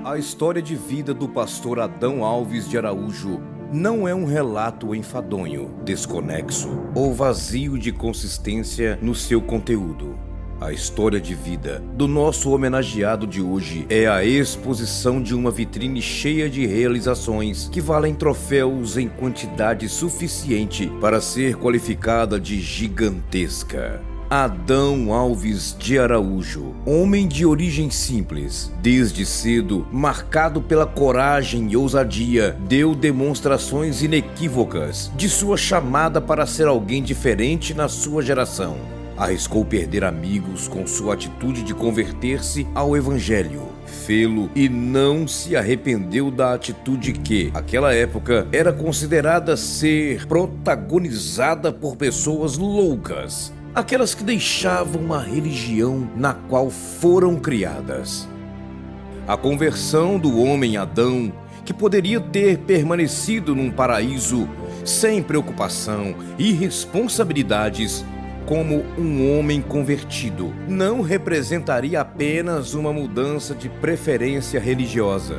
A história de vida do pastor Adão Alves de Araújo não é um relato enfadonho, desconexo ou vazio de consistência no seu conteúdo. A história de vida do nosso homenageado de hoje é a exposição de uma vitrine cheia de realizações que valem troféus em quantidade suficiente para ser qualificada de gigantesca. Adão Alves de Araújo, homem de origem simples, desde cedo marcado pela coragem e ousadia, deu demonstrações inequívocas de sua chamada para ser alguém diferente na sua geração. Arriscou perder amigos com sua atitude de converter-se ao Evangelho, fê-lo e não se arrependeu da atitude que, naquela época, era considerada ser protagonizada por pessoas loucas, aquelas que deixavam a religião na qual foram criadas. A conversão do homem Adão, que poderia ter permanecido num paraíso sem preocupação e responsabilidades, como um homem convertido, não representaria apenas uma mudança de preferência religiosa.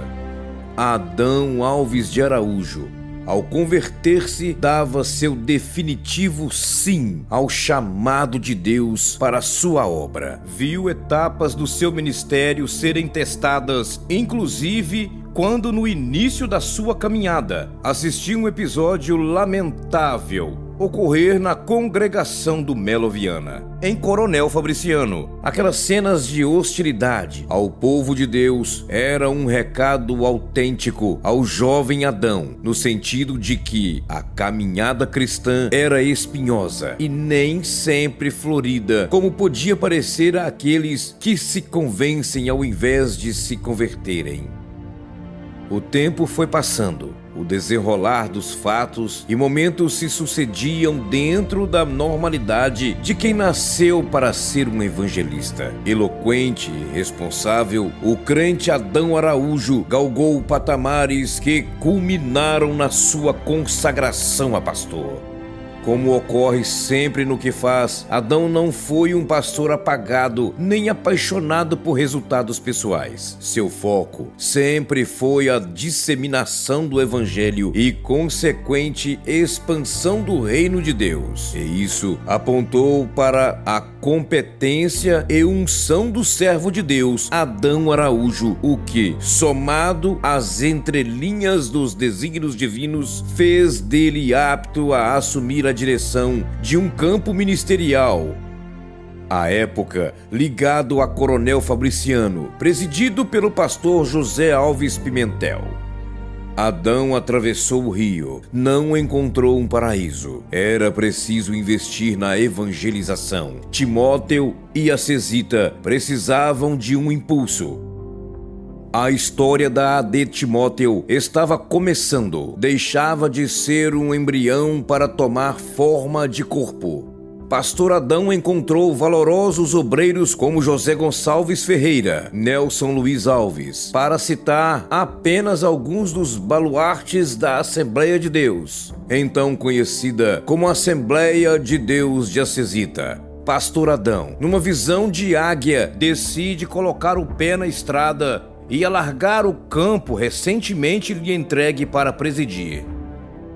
Adão Alves de Araújo, ao converter-se, dava seu definitivo sim ao chamado de Deus para sua obra. Viu etapas do seu ministério serem testadas, inclusive quando no início da sua caminhada assistiu um episódio lamentável ocorrer na congregação do Melo Viana, em Coronel Fabriciano. Aquelas cenas de hostilidade ao povo de Deus era um recado autêntico ao jovem Adão, no sentido de que a caminhada cristã era espinhosa e nem sempre florida, como podia parecer àqueles que se convencem ao invés de se converterem. O tempo foi passando, o desenrolar dos fatos e momentos se sucediam dentro da normalidade de quem nasceu para ser um evangelista. Eloquente e responsável, o crente Adão Araújo galgou patamares que culminaram na sua consagração a pastor. Como ocorre sempre no que faz, Adão não foi um pastor apagado nem apaixonado por resultados pessoais. Seu foco sempre foi a disseminação do evangelho e consequente expansão do reino de Deus. E isso apontou para a competência e unção do servo de Deus, Adão Araújo, o que, somado às entrelinhas dos desígnios divinos, fez dele apto a assumir a direção de um campo ministerial, à época ligado a Coronel Fabriciano, presidido pelo pastor José Alves Pimentel. Adão atravessou o rio, não encontrou um paraíso. Era preciso investir na evangelização. Timóteo e a Cesita precisavam de um impulso. A história da AD Timóteo estava começando, deixava de ser um embrião para tomar forma de corpo. Pastor Adão encontrou valorosos obreiros como José Gonçalves Ferreira, Nelson Luiz Alves, para citar apenas alguns dos baluartes da Assembleia de Deus, então conhecida como Assembleia de Deus de Acesita. Pastor Adão, numa visão de águia, decide colocar o pé na estrada e alargar o campo recentemente lhe entregue para presidir.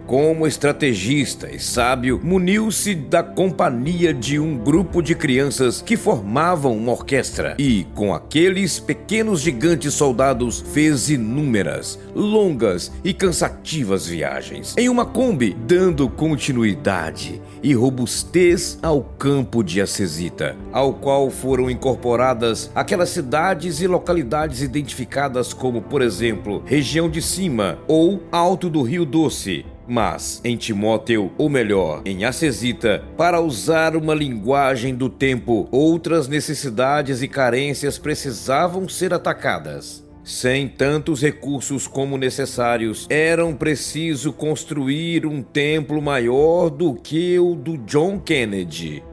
Como estrategista e sábio, muniu-se da companhia de um grupo de crianças que formavam uma orquestra e, com aqueles pequenos gigantes soldados, fez inúmeras, longas e cansativas viagens em uma Kombi, dando continuidade e robustez ao campo de Acesita, ao qual foram incorporadas aquelas cidades e localidades identificadas como, por exemplo, Região de Cima ou Alto do Rio Doce. Mas, em Timóteo, ou melhor, em Acesita, para usar uma linguagem do tempo, outras necessidades e carências precisavam ser atacadas. Sem tantos recursos como necessários, era preciso construir um templo maior do que o do John Kennedy.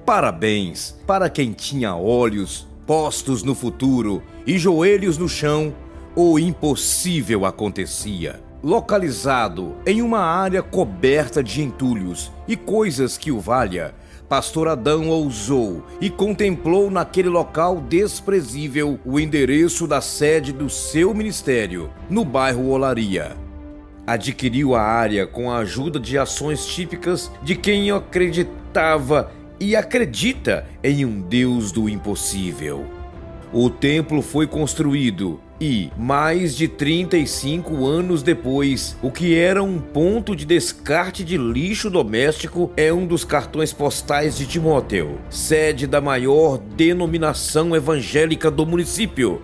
Parabéns para quem tinha olhos postos no futuro e joelhos no chão, o impossível acontecia. Localizado em uma área coberta de entulhos e coisas que o valha, Pastor Adão ousou e contemplou naquele local desprezível o endereço da sede do seu ministério, no bairro Olaria. Adquiriu a área com a ajuda de ações típicas de quem acreditava e acredita em um Deus do impossível. O templo foi construído e, mais de 35 anos depois, o que era um ponto de descarte de lixo doméstico é um dos cartões postais de Timóteo, sede da maior denominação evangélica do município.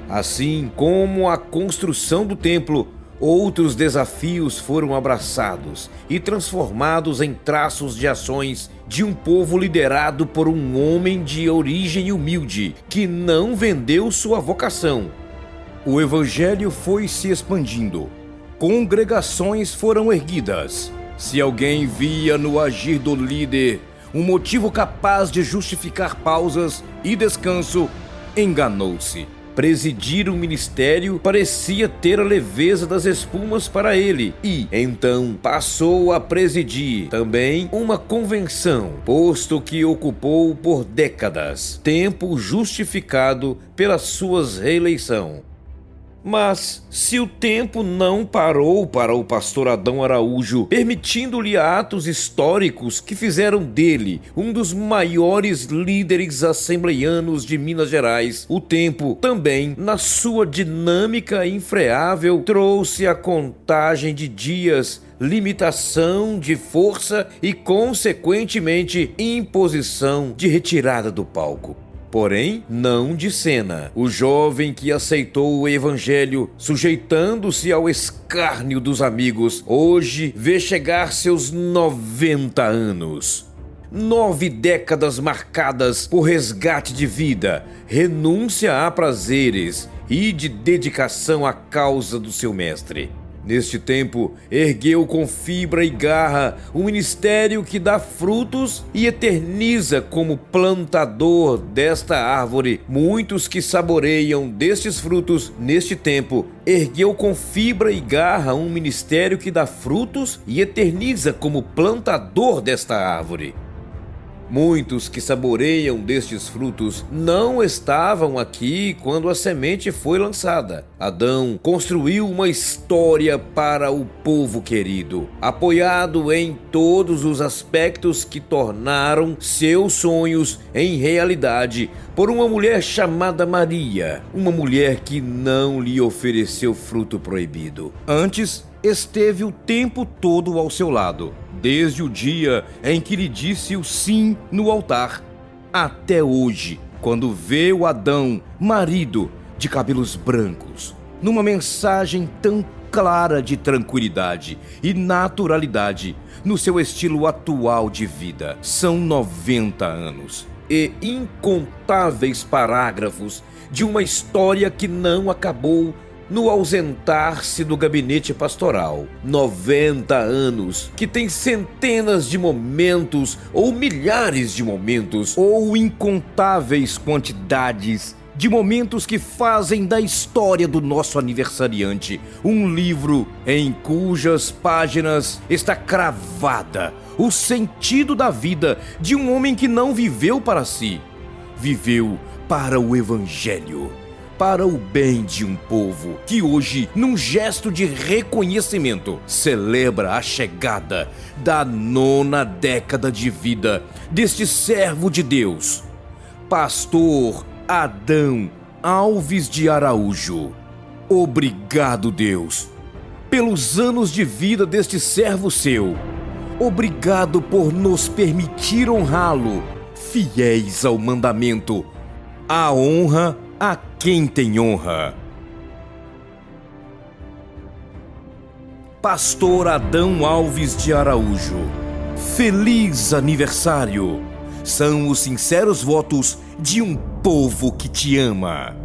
Assim como a construção do templo, outros desafios foram abraçados e transformados em traços de ações de um povo liderado por um homem de origem humilde que não vendeu sua vocação. O evangelho foi se expandindo. Congregações foram erguidas. Se alguém via no agir do líder um motivo capaz de justificar pausas e descanso, enganou-se. Presidir o ministério parecia ter a leveza das espumas para ele e, então, passou a presidir também uma convenção, posto que ocupou por décadas, tempo justificado pela sua reeleição. Mas, se o tempo não parou para o pastor Adão Araújo, permitindo-lhe atos históricos que fizeram dele um dos maiores líderes assembleianos de Minas Gerais, o tempo também, na sua dinâmica infreável, trouxe a contagem de dias, limitação de força e, consequentemente, imposição de retirada do palco. Porém, não de cena. O jovem que aceitou o evangelho, sujeitando-se ao escárnio dos amigos, hoje vê chegar seus 90 anos. 9 décadas marcadas por resgate de vida, renúncia a prazeres e de dedicação à causa do seu mestre. Neste tempo, ergueu com fibra e garra um ministério que dá frutos e eterniza como plantador desta árvore. Muitos que saboreiam destes frutos neste tempo, ergueu com fibra e garra um ministério que dá frutos e eterniza como plantador desta árvore. Muitos que saboreiam destes frutos não estavam aqui quando a semente foi lançada. Adão construiu uma história para o povo querido, apoiado em todos os aspectos que tornaram seus sonhos em realidade por uma mulher chamada Maria, uma mulher que não lhe ofereceu fruto proibido. Antes, esteve o tempo todo ao seu lado, desde o dia em que lhe disse o sim no altar, até hoje, quando vê o Adão, marido, de cabelos brancos, numa mensagem tão clara de tranquilidade e naturalidade no seu estilo atual de vida. São 90 anos e incontáveis parágrafos de uma história que não acabou no ausentar-se do gabinete pastoral. 90 anos que tem centenas de momentos ou milhares de momentos ou incontáveis quantidades de momentos que fazem da história do nosso aniversariante um livro em cujas páginas está cravada o sentido da vida de um homem que não viveu para si, viveu para o evangelho, para o bem de um povo que hoje, num gesto de reconhecimento, celebra a chegada da 9ª década de vida deste servo de Deus, Pastor Adão Alves de Araújo. Obrigado, Deus, pelos anos de vida deste servo seu. Obrigado por nos permitir honrá-lo, fiéis ao mandamento. A honra a quem tem honra. Pastor Adão Alves de Araújo, feliz aniversário! São os sinceros votos de um povo que te ama.